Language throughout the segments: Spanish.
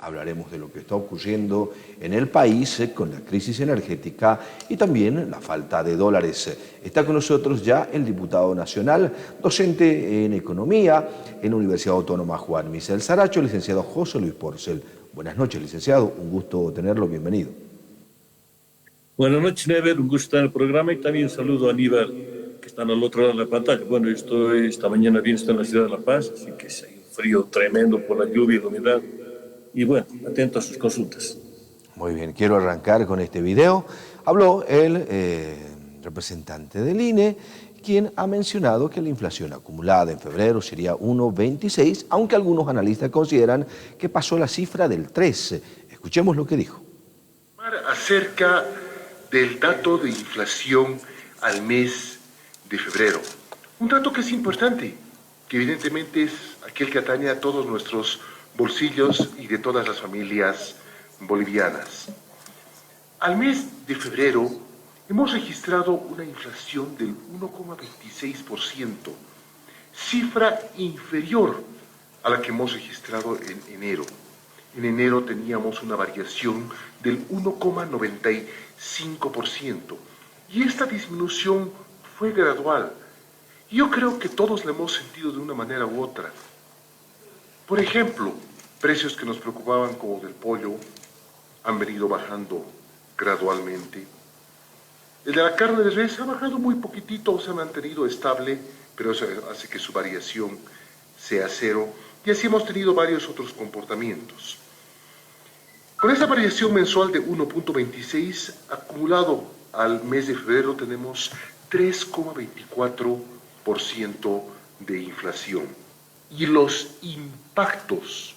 hablaremos de lo que está ocurriendo en el país con la crisis energética y también la falta de dólares. Está con nosotros ya el diputado nacional, docente en Economía en la Universidad Autónoma Juan Misael Saracho, licenciado José Luis Porcel. Buenas noches, licenciado. Un gusto tenerlo. Bienvenido. Buenas noches, Never. Un gusto estar en el programa y también un saludo a Aníbal, que están al otro lado de la pantalla. Bueno, esta mañana bien estoy en la ciudad de La Paz, así que hay un frío tremendo por la lluvia y la humedad. Y bueno, atento a sus consultas. Muy bien, quiero arrancar con este video. Habló el representante del INE, quien ha mencionado que la inflación acumulada en febrero sería 1,26, aunque algunos analistas consideran que pasó la cifra del 3. Escuchemos lo que dijo. Acerca del dato de inflación al mes de febrero. Un dato que es importante, que evidentemente es aquel que atañe a todos nuestros bolsillos y de todas las familias bolivianas. Al mes de febrero hemos registrado una inflación del 1,26%, cifra inferior a la que hemos registrado en enero. En enero teníamos una variación del 1,95% y esta disminución fue gradual. Yo creo que todos la hemos sentido de una manera u otra. Por ejemplo, precios que nos preocupaban como del pollo han venido bajando gradualmente. El de la carne de res ha bajado muy poquitito, se ha mantenido estable, pero eso hace que su variación sea cero. Y así hemos tenido varios otros comportamientos. Con esa variación mensual de 1,26, acumulado al mes de febrero tenemos 3,24% de inflación. Y los impactos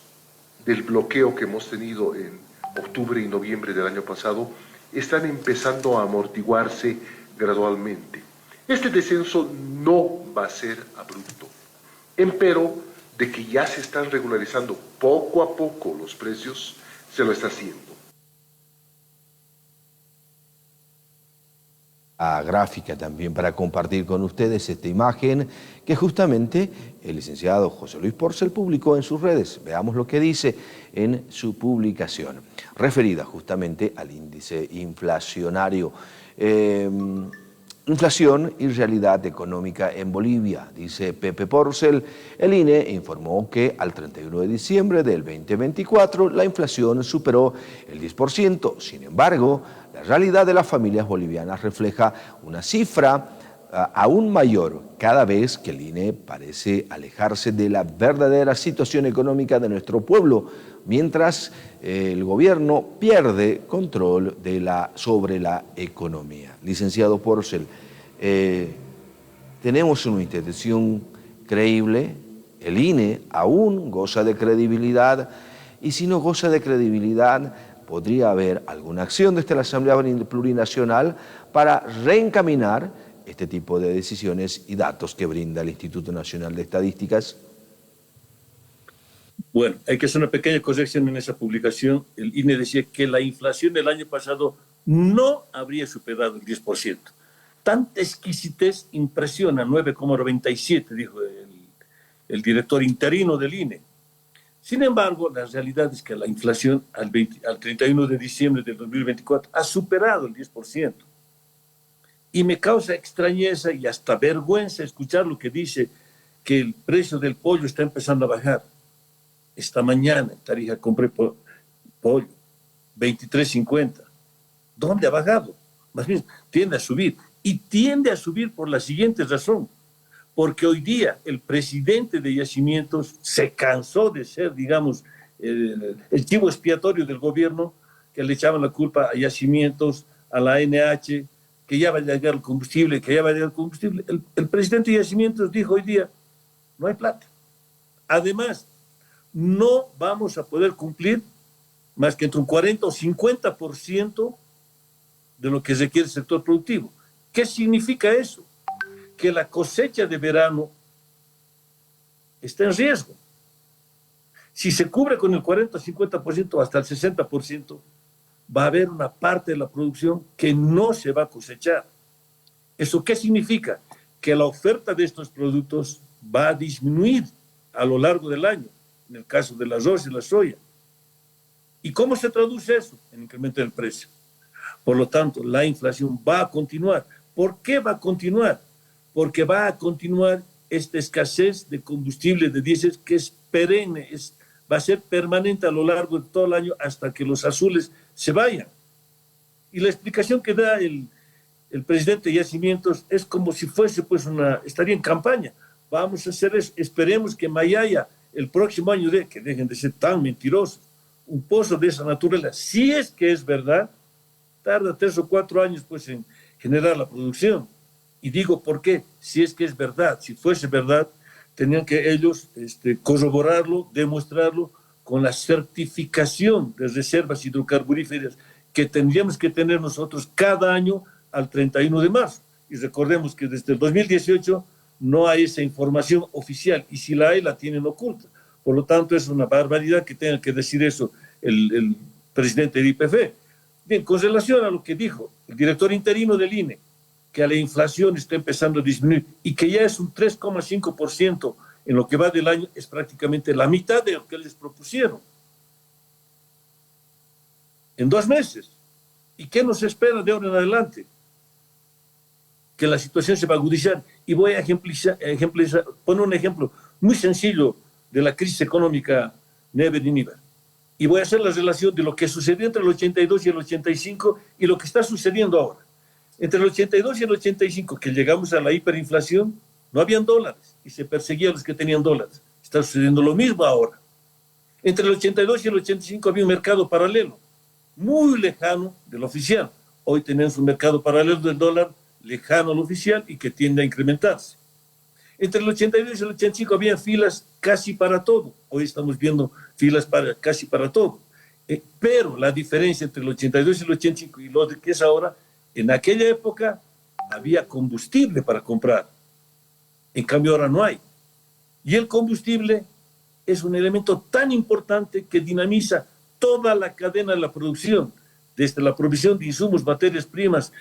del bloqueo que hemos tenido en octubre y noviembre del año pasado están empezando a amortiguarse gradualmente. Este descenso no va a ser abrupto, empero de que ya se están regularizando poco a poco los precios, se lo está haciendo. Gráfica también para compartir con ustedes esta imagen que justamente el licenciado José Luis Porcel publicó en sus redes. Veamos lo que dice en su publicación, referida justamente al índice inflacionario. Inflación y realidad económica en Bolivia, dice Pepe Porcel. El INE informó que al 31 de diciembre del 2024 la inflación superó el 10%. Sin embargo, la realidad de las familias bolivianas refleja una cifra aún mayor cada vez que el INE parece alejarse de la verdadera situación económica de nuestro pueblo, mientras el gobierno pierde control sobre la economía. Licenciado Porcel, tenemos una institución creíble, el INE aún goza de credibilidad, y si no goza de credibilidad, podría haber alguna acción desde la Asamblea Plurinacional para reencaminar este tipo de decisiones y datos que brinda el Instituto Nacional de Estadísticas. Bueno, hay que hacer una pequeña corrección en esa publicación. El INE decía que la inflación del año pasado no habría superado el 10%. Tanta exquisitez impresiona, 9,97, dijo el director interino del INE. Sin embargo, la realidad es que la inflación al 31 de diciembre del 2024 ha superado el 10%. Y me causa extrañeza y hasta vergüenza escuchar lo que dice que el precio del pollo está empezando a bajar. Esta mañana en Tarija compré pollo, 23.50. ¿Dónde ha bajado? Más bien, tiende a subir. Y tiende a subir por la siguiente razón. Porque hoy día el presidente de Yacimientos se cansó de ser, digamos, el chivo expiatorio del gobierno, que le echaban la culpa a Yacimientos, a la ANH, que ya va a llegar el combustible, que ya va a llegar el combustible. El presidente de Yacimientos dijo hoy día, no hay plata. Además, no vamos a poder cumplir más que entre un 40 o 50% de lo que requiere el sector productivo. ¿Qué significa eso? Que la cosecha de verano está en riesgo. Si se cubre con el 40 o 50%, hasta el 60%, va a haber una parte de la producción que no se va a cosechar. ¿Eso qué significa? Que la oferta de estos productos va a disminuir a lo largo del año, en el caso del arroz y la soya. ¿Y cómo se traduce eso? En incremento del precio. Por lo tanto, la inflación va a continuar. ¿Por qué va a continuar? Porque va a continuar esta escasez de combustible de diésel que es perenne, va a ser permanente a lo largo de todo el año hasta que los azules se vayan. Y la explicación que da el presidente de Yacimientos es como si fuese, pues, estaría en campaña. Vamos a hacer eso, esperemos que Mayaya el próximo año, que dejen de ser tan mentirosos, un pozo de esa naturaleza, si es que es verdad, tarda 3 o 4 años, pues, en generar la producción. Y digo, ¿por qué? Si es que es verdad, si fuese verdad, tenían que ellos corroborarlo, demostrarlo con la certificación de reservas hidrocarburíferas que tendríamos que tener nosotros cada año al 31 de marzo. Y recordemos que desde el 2018 no hay esa información oficial, y si la hay, la tienen oculta. Por lo tanto, es una barbaridad que tenga que decir eso el presidente del IPF. Bien, con relación a lo que dijo el director interino del INE, que la inflación está empezando a disminuir y que ya es un 3,5% en lo que va del año, es prácticamente la mitad de lo que les propusieron en 2 meses. ¿Y qué nos espera de ahora en adelante? Que la situación se va a agudizar. Y voy a ejemplizar, poner un ejemplo muy sencillo de la crisis económica Never y Níbar. Y voy a hacer la relación de lo que sucedió entre el 82 y el 85 y lo que está sucediendo ahora. Entre el 82 y el 85, que llegamos a la hiperinflación, no habían dólares y se perseguía a los que tenían dólares. Está sucediendo lo mismo ahora. Entre el 82 y el 85 había un mercado paralelo, muy lejano del oficial. Hoy tenemos un mercado paralelo del dólar lejano al oficial y que tiende a incrementarse. Entre el 82 y el 85 había filas casi para todo. Hoy estamos viendo filas casi para todo. Pero la diferencia entre el 82 y el 85 y lo que es ahora, en aquella época había combustible para comprar. En cambio ahora no hay. Y el combustible es un elemento tan importante que dinamiza toda la cadena de la producción, desde la provisión de insumos, materias primas,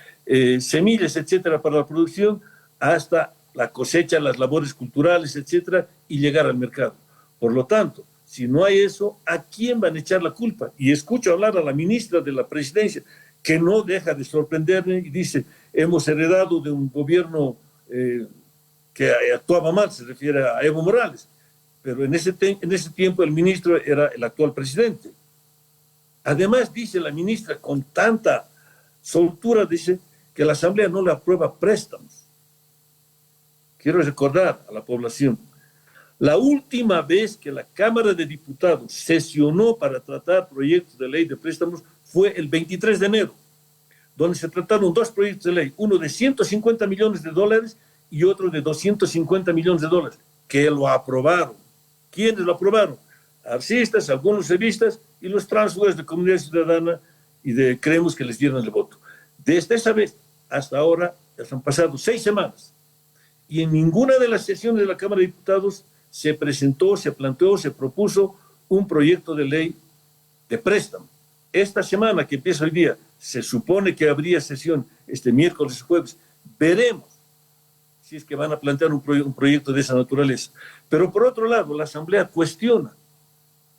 semillas, etcétera, para la producción, hasta la cosecha, las labores culturales, etcétera, y llegar al mercado. Por lo tanto, si no hay eso, ¿a quién van a echar la culpa? Y escucho hablar a la ministra de la Presidencia, que no deja de sorprenderme y dice, hemos heredado de un gobierno que actuaba mal, se refiere a Evo Morales, pero en ese tiempo el ministro era el actual presidente. Además, dice la ministra con tanta soltura, dice que la Asamblea no le aprueba préstamos. Quiero recordar a la población, la última vez que la Cámara de Diputados sesionó para tratar proyectos de ley de préstamos fue el 23 de enero, donde se trataron 2 proyectos de ley, uno de 150 millones de dólares y otro de 250 millones de dólares, que lo aprobaron. ¿Quiénes lo aprobaron? Arcistas, algunos revistas y los tránsfugas de Comunidad Ciudadana y de Creemos que les dieron el voto. Desde esa vez hasta ahora ya han pasado 6 semanas y en ninguna de las sesiones de la Cámara de Diputados se presentó, se planteó, se propuso un proyecto de ley de préstamo. Esta semana que empieza hoy día, se supone que habría sesión este miércoles y jueves. Veremos si es que van a plantear un proyecto de esa naturaleza. Pero por otro lado, la Asamblea cuestiona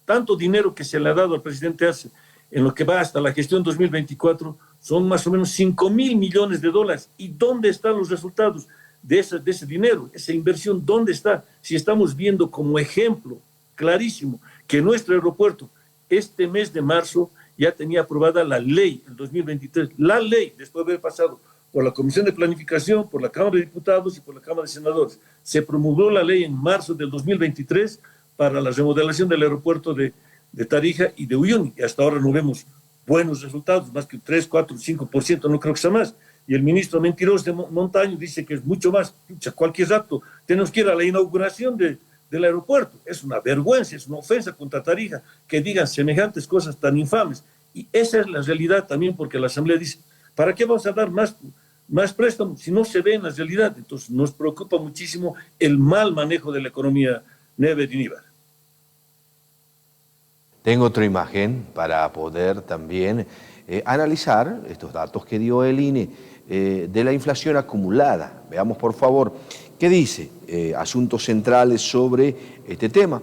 tanto dinero que se le ha dado al presidente Arce en lo que va hasta la gestión 2024, son más o menos 5.000 millones de dólares. ¿Y dónde están los resultados de ese dinero, esa inversión? ¿Dónde está? Si estamos viendo como ejemplo clarísimo que nuestro aeropuerto este mes de marzo ya tenía aprobada la ley, en 2023, la ley, después de haber pasado por la Comisión de Planificación, por la Cámara de Diputados y por la Cámara de Senadores. Se promulgó la ley en marzo del 2023 para la remodelación del aeropuerto de Tarija y de Uyuni. Y hasta ahora no vemos buenos resultados, más que 3, 4, 5%, no creo que sea más. Y el ministro mentiroso de Montaño dice que es mucho más. Cualquier rato tenemos que ir a la inauguración del aeropuerto. Es una vergüenza, es una ofensa contra Tarija que digan semejantes cosas tan infames. Y esa es la realidad también, porque la Asamblea dice, ¿para qué vamos a dar más préstamos si no se ve en la realidad? Entonces nos preocupa muchísimo el mal manejo de la economía Never y Níbar. Tengo otra imagen para poder también analizar estos datos que dio el INE de la inflación acumulada. Veamos, por favor, qué dice Asuntos Centrales sobre este tema.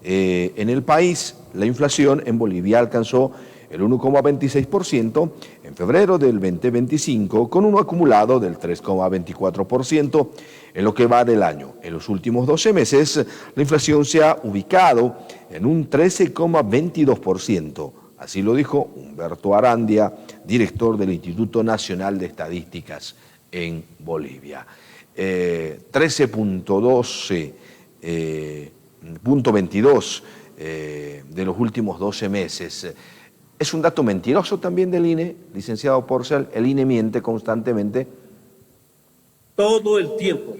en el país. La inflación en Bolivia alcanzó el 1,26% en febrero del 2025, con un acumulado del 3,24% en lo que va del año. En los últimos 12 meses, la inflación se ha ubicado en un 13,22%. Así lo dijo Humberto Arandia, director del Instituto Nacional de Estadísticas en Bolivia. 13,22 de los últimos 12 meses. ¿Es un dato mentiroso también del INE, licenciado Porcel? ¿El INE miente constantemente? Todo el tiempo.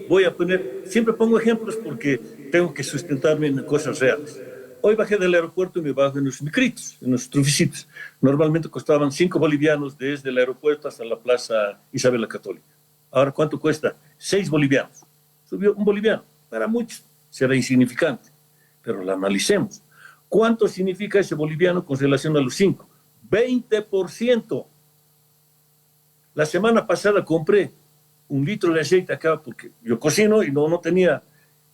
Siempre pongo ejemplos porque tengo que sustentarme en cosas reales. Hoy bajé del aeropuerto y me bajo en los micritos, en los truficitos. Normalmente costaban 5 bolivianos desde el aeropuerto hasta la Plaza Isabel la Católica. Ahora, ¿cuánto cuesta? 6 bolivianos. Subió un boliviano. Para muchos será insignificante, pero lo analicemos. ¿Cuánto significa ese boliviano con relación a los 5? 20%. La semana pasada compré 1 litro de aceite acá porque yo cocino y no tenía.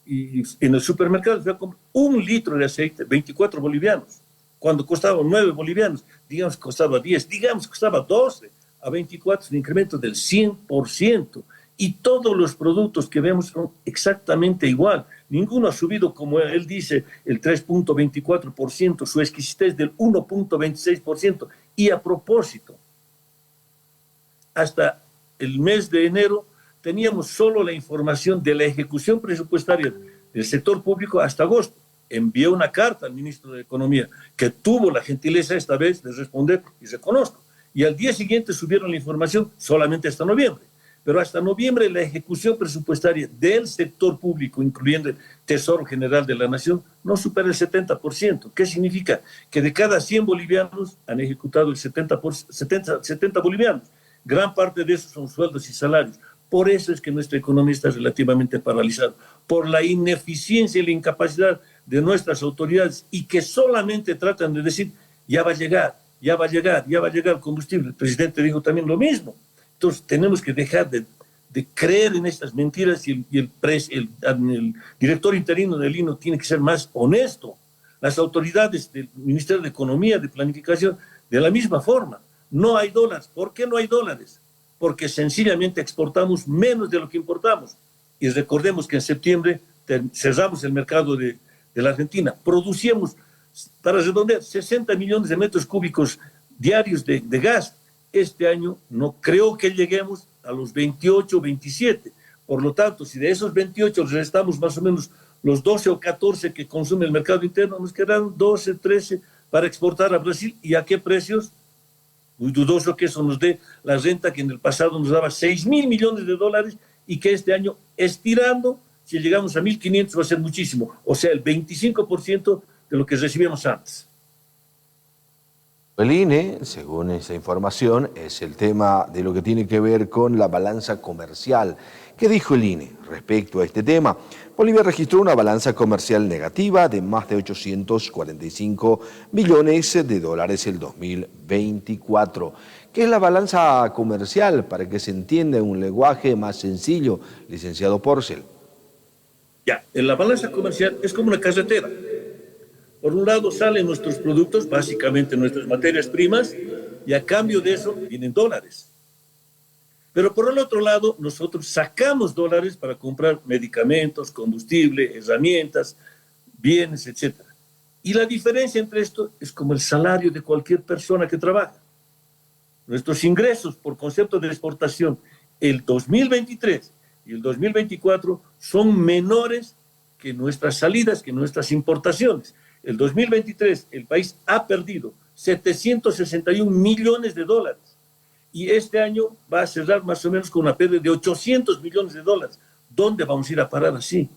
Y en el supermercado fui a comprar 1 litro de aceite, 24 bolivianos. Cuando costaba 9 bolivianos, digamos que costaba 10, digamos que costaba 12, a 24 es un incremento del 100%. Y todos los productos que vemos son exactamente igual. Ninguno ha subido, como él dice, el 3,24%, su exquisitez del 1,26%. Y a propósito, hasta el mes de enero teníamos solo la información de la ejecución presupuestaria del sector público hasta agosto. Envié una carta al ministro de Economía, que tuvo la gentileza esta vez de responder, y reconozco. Y al día siguiente subieron la información solamente hasta noviembre. Pero hasta noviembre la ejecución presupuestaria del sector público, incluyendo el Tesoro General de la Nación, no supera el 70%. ¿Qué significa? Que de cada 100 bolivianos han ejecutado el 70 bolivianos. Gran parte de esos son sueldos y salarios. Por eso es que nuestra economía está relativamente paralizada, por la ineficiencia y la incapacidad de nuestras autoridades, y que solamente tratan de decir, ya va a llegar el combustible. El presidente dijo también lo mismo. Entonces tenemos que dejar de creer en estas mentiras, y el director interino del INE tiene que ser más honesto. Las autoridades del Ministerio de Economía, de Planificación, de la misma forma. No hay dólares. ¿Por qué no hay dólares? Porque sencillamente exportamos menos de lo que importamos. Y recordemos que en septiembre cerramos el mercado de la Argentina. Producíamos, para redondear, 60 millones de metros cúbicos diarios de gas. Este año no creo que lleguemos a los 28, 27. Por lo tanto, si de esos 28 restamos más o menos los 12 o 14 que consume el mercado interno, nos quedan 12, 13 para exportar a Brasil. ¿Y a qué precios? Muy dudoso que eso nos dé la renta que en el pasado nos daba 6.000 millones de dólares, y que este año, estirando, si llegamos a 1.500 va a ser muchísimo. O sea, el 25% de lo que recibíamos antes. El INE, según esa información, es el tema de lo que tiene que ver con la balanza comercial. ¿Qué dijo el INE respecto a este tema? Bolivia registró una balanza comercial negativa de más de 845 millones de dólares el 2024. ¿Qué es la balanza comercial? Para que se entienda en un lenguaje más sencillo, licenciado Porcel. Ya, en la balanza comercial es como una carretera. Por un lado salen nuestros productos, básicamente nuestras materias primas, y a cambio de eso vienen dólares. Pero por el otro lado, nosotros sacamos dólares para comprar medicamentos, combustible, herramientas, bienes, etc. Y la diferencia entre esto es como el salario de cualquier persona que trabaja. Nuestros ingresos por concepto de exportación el 2023 y el 2024 son menores que nuestras salidas, que nuestras importaciones. El 2023 el país ha perdido 761 millones de dólares. Y este año va a cerrar más o menos con una pérdida de 800 millones de dólares. ¿Dónde vamos a ir a parar así?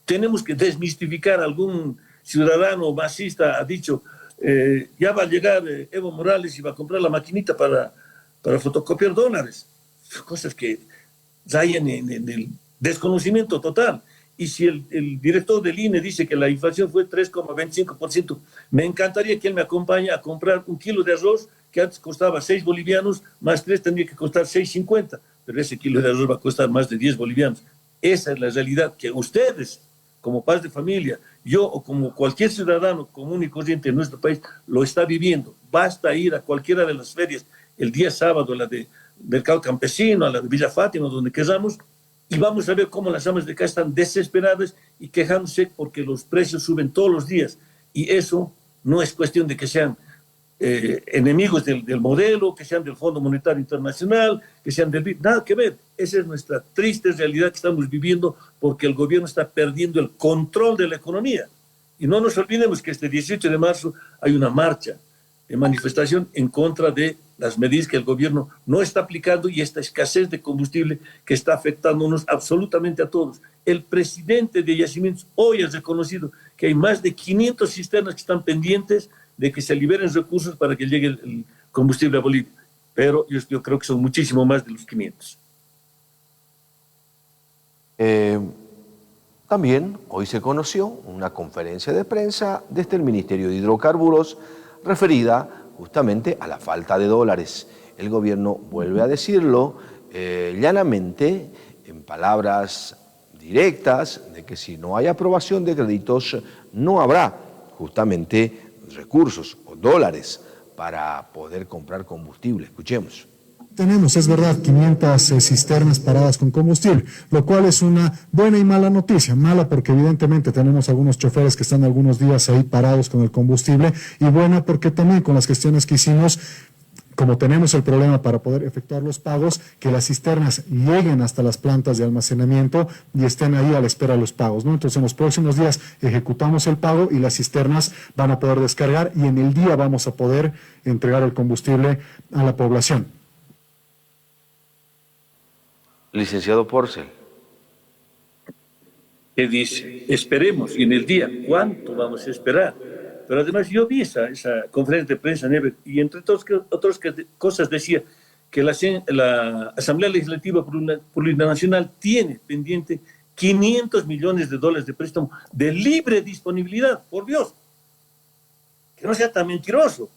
Tenemos que desmistificar. Algún ciudadano masista ha dicho, ya va a llegar Evo Morales y va a comprar la maquinita para fotocopiar dólares. Cosas que rayan en el desconocimiento total. Y si el director del INE dice que la inflación fue 3,25%, me encantaría que él me acompañe a comprar 1 kilo de arroz que antes costaba 6 bolivianos, más 3 tendría que costar 6,50, pero ese kilo de arroz va a costar más de 10 bolivianos. Esa es la realidad que ustedes, como padres de familia, Yo, o como cualquier ciudadano común y corriente en nuestro país, lo está viviendo. Basta ir a cualquiera de las ferias, el día sábado, a la de Mercado Campesino, a la de Villa Fátima, donde queramos, y vamos a ver cómo las amas de casa están desesperadas y quejándose porque los precios suben todos los días. Y eso no es cuestión de que sean enemigos del modelo, que sean del Fondo Monetario Internacional, que sean del BID, nada que ver. Esa es nuestra triste realidad que estamos viviendo porque el gobierno está perdiendo el control de la economía. Y no nos olvidemos que este 18 de marzo hay una marcha de manifestación en contra de las medidas que el gobierno no está aplicando y esta escasez de combustible que está afectándonos absolutamente a todos. El presidente de Yacimientos hoy ha reconocido que hay más de 500 cisternas que están pendientes de que se liberen recursos para que llegue el combustible a Bolivia. Pero yo creo que son muchísimo más de los 500. También hoy se conoció una conferencia de prensa desde el Ministerio de Hidrocarburos referida justamente a la falta de dólares. El gobierno vuelve a decirlo llanamente, en palabras directas, de que si no hay aprobación de créditos, no habrá justamente recursos o dólares para poder comprar combustible. Escuchemos. Tenemos, es verdad, 500 cisternas paradas con combustible, lo cual es una buena y mala noticia. Mala porque evidentemente tenemos algunos choferes que están algunos días ahí parados con el combustible, y buena porque también con las gestiones que hicimos, como tenemos el problema para poder efectuar los pagos, que las cisternas lleguen hasta las plantas de almacenamiento y estén ahí a la espera de los pagos, ¿no? Entonces en los próximos días ejecutamos el pago y las cisternas van a poder descargar y en el día vamos a poder entregar el combustible a la población. Licenciado Porcel. Que dice, esperemos, y en el día, ¿cuánto vamos a esperar? Pero además yo vi esa conferencia de prensa, Neve, y entre otras cosas decía que la Asamblea Legislativa Plurinacional tiene pendiente 500 millones de dólares de préstamo de libre disponibilidad, por Dios. Que no sea tan mentiroso,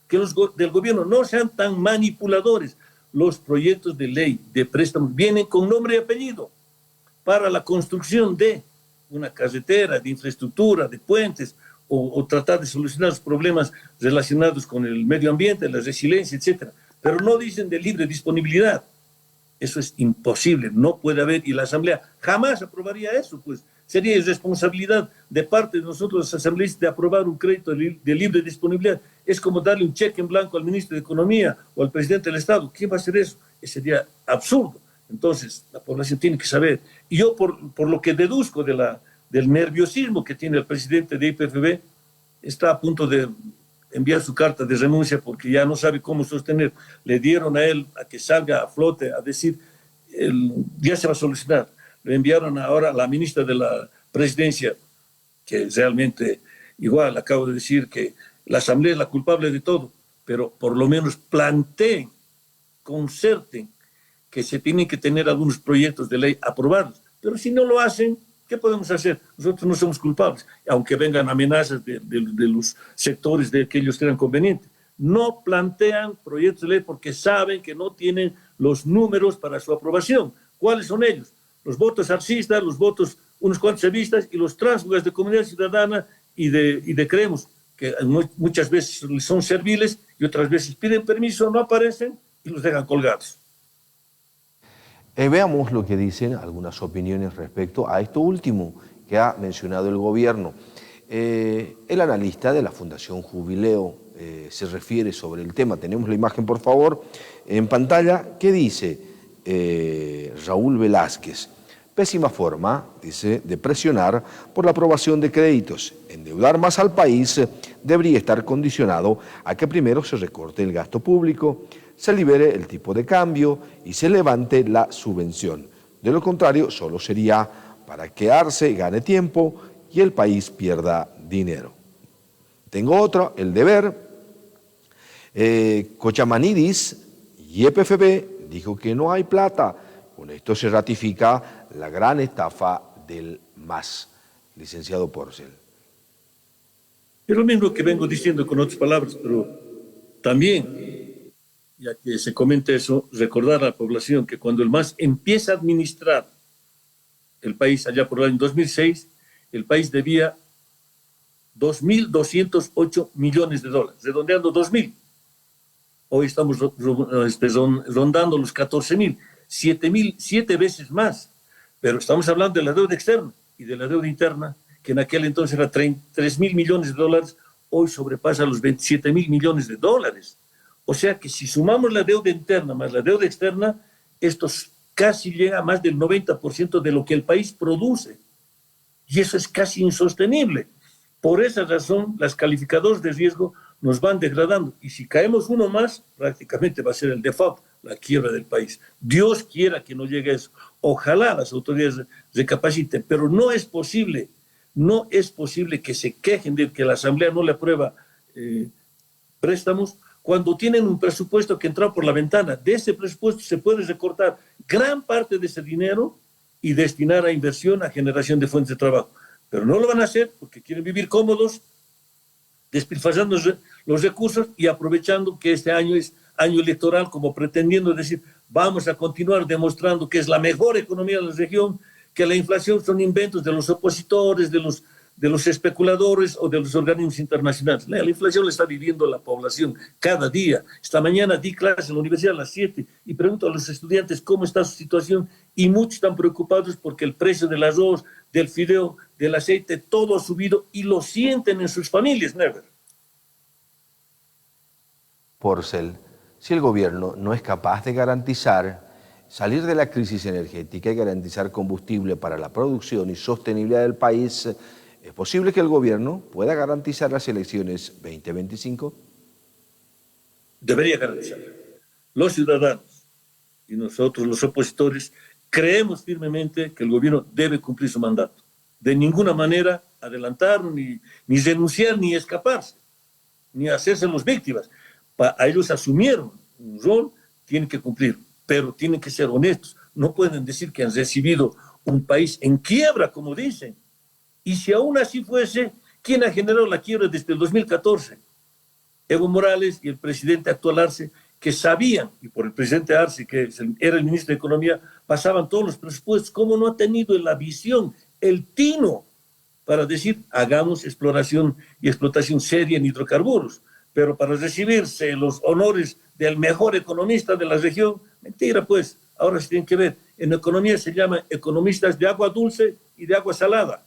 que los del gobierno no sean tan manipuladores. Los proyectos de ley de préstamos vienen con nombre y apellido para la construcción de una carretera, de infraestructura, de puentes, o tratar de solucionar los problemas relacionados con el medio ambiente, la resiliencia, etc. Pero no dicen de libre disponibilidad. Eso es imposible, no puede haber, y la Asamblea jamás aprobaría eso, pues sería irresponsabilidad de parte de nosotros los asambleístas de aprobar un crédito de libre disponibilidad. Es como darle un cheque en blanco al ministro de Economía o al presidente del Estado. ¿Quién va a hacer eso? Ese sería absurdo. Entonces, la población tiene que saber. Y yo, por lo que deduzco del nerviosismo que tiene el presidente de IPFB, está a punto de enviar su carta de renuncia porque ya no sabe cómo sostener. Le dieron a él a que salga a flote a decir, ya se va a solucionar. Le enviaron ahora a la ministra de la Presidencia, que realmente, igual, acabo de decir que la Asamblea es la culpable de todo, pero por lo menos planteen, concerten, que se tienen que tener algunos proyectos de ley aprobados. Pero si no lo hacen, ¿qué podemos hacer? Nosotros no somos culpables, aunque vengan amenazas de los sectores de que ellos crean conveniente. No plantean proyectos de ley porque saben que no tienen los números para su aprobación. ¿Cuáles son ellos? Los votos arcistas, los votos unos cuantos evistas y los tránsfugas de Comunidad Ciudadana y de Creemos, que muchas veces son serviles y otras veces piden permiso, no aparecen y los dejan colgados. Veamos lo que dicen algunas opiniones respecto a esto último que ha mencionado el gobierno. El analista de la Fundación Jubileo se refiere sobre el tema. Tenemos la imagen, por favor, en pantalla. ¿Qué dice Raúl Velázquez? Pésima forma, dice, de presionar por la aprobación de créditos. Endeudar más al país debería estar condicionado a que primero se recorte el gasto público, se libere el tipo de cambio y se levante la subvención. De lo contrario, solo sería para quedarse, gane tiempo y el país pierda dinero. Tengo otro, El Deber. Cochamanidis, YPFB, dijo que no hay plata. Con esto se ratifica la gran estafa del MAS. Licenciado Porcel. Es lo mismo que vengo diciendo con otras palabras, pero también, ya que se comenta eso, recordar a la población que cuando el MAS empieza a administrar el país allá por el año 2006, el país debía 2.208 millones de dólares, redondeando 2.000. Hoy estamos rondando los 14.000, 7 veces más. Pero estamos hablando de la deuda externa y de la deuda interna, que en aquel entonces era 3.000 millones de dólares, hoy sobrepasa los 27.000 millones de dólares. O sea que si sumamos la deuda interna más la deuda externa, esto casi llega a más del 90% de lo que el país produce. Y eso es casi insostenible. Por esa razón, las calificadoras de riesgo nos van degradando. Y si caemos uno más, prácticamente va a ser el default, la quiebra del país. Dios quiera que no llegue a eso. Ojalá las autoridades recapaciten, pero no es posible que se quejen de que la Asamblea no le aprueba préstamos cuando tienen un presupuesto que entra por la ventana. De ese presupuesto se puede recortar gran parte de ese dinero y destinar a inversión, a generación de fuentes de trabajo. Pero no lo van a hacer porque quieren vivir cómodos, despilfarrando los recursos y aprovechando que este año es año electoral, como pretendiendo decir, vamos a continuar demostrando que es la mejor economía de la región, que la inflación son inventos de los opositores, de los especuladores o de los organismos internacionales. La inflación la está viviendo la población cada día. Esta mañana di clase en la universidad a las 7 y pregunto a los estudiantes cómo está su situación y muchos están preocupados porque el precio del arroz, del fideo, del aceite, todo ha subido y lo sienten en sus familias, Never. Porcel, si el gobierno no es capaz de garantizar salir de la crisis energética y garantizar combustible para la producción y sostenibilidad del país, ¿es posible que el gobierno pueda garantizar las elecciones 2025? Debería garantizar. Los ciudadanos y nosotros, los opositores, creemos firmemente que el gobierno debe cumplir su mandato. De ninguna manera adelantar, ni renunciar, ni escaparse, ni hacerse los víctimas. Ellos asumieron un rol, tienen que cumplir, pero tienen que ser honestos. No pueden decir que han recibido un país en quiebra, como dicen. Y si aún así fuese, ¿quién ha generado la quiebra desde el 2014? Evo Morales y el presidente actual Arce, que sabían, y por el presidente Arce, que era el ministro de Economía, pasaban todos los presupuestos. ¿Cómo no ha tenido la visión, el tino, para decir, hagamos exploración y explotación seria en hidrocarburos? Pero para recibirse los honores del mejor economista de la región, mentira pues, ahora se tienen que ver. En economía se llama economistas de agua dulce y de agua salada.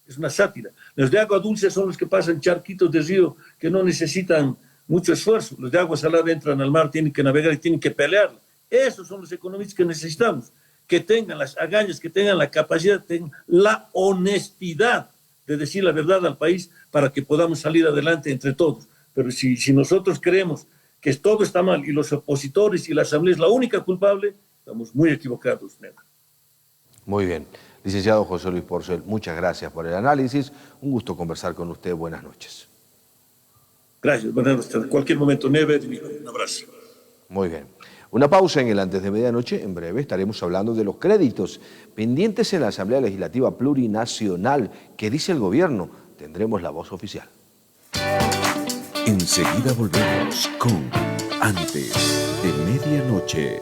Es una sátira. Los de agua dulce son los que pasan charquitos de río que no necesitan mucho esfuerzo. Los de agua salada entran al mar, tienen que navegar y tienen que pelear. Esos son los economistas que necesitamos, que tengan las agallas, que tengan la capacidad, tengan la honestidad de decir la verdad al país para que podamos salir adelante entre todos. Pero si nosotros creemos que todo está mal y los opositores y la Asamblea es la única culpable, estamos muy equivocados, Nena. Muy bien. Licenciado José Luis Porcel, muchas gracias por el análisis. Un gusto conversar con usted. Buenas noches. Gracias. Buenas noches. En cualquier momento, Never, un abrazo. Muy bien. Una pausa en el Antes de Medianoche. En breve estaremos hablando de los créditos pendientes en la Asamblea Legislativa Plurinacional. ¿Qué dice el gobierno? Tendremos la voz oficial. Enseguida volvemos con Antes de Medianoche.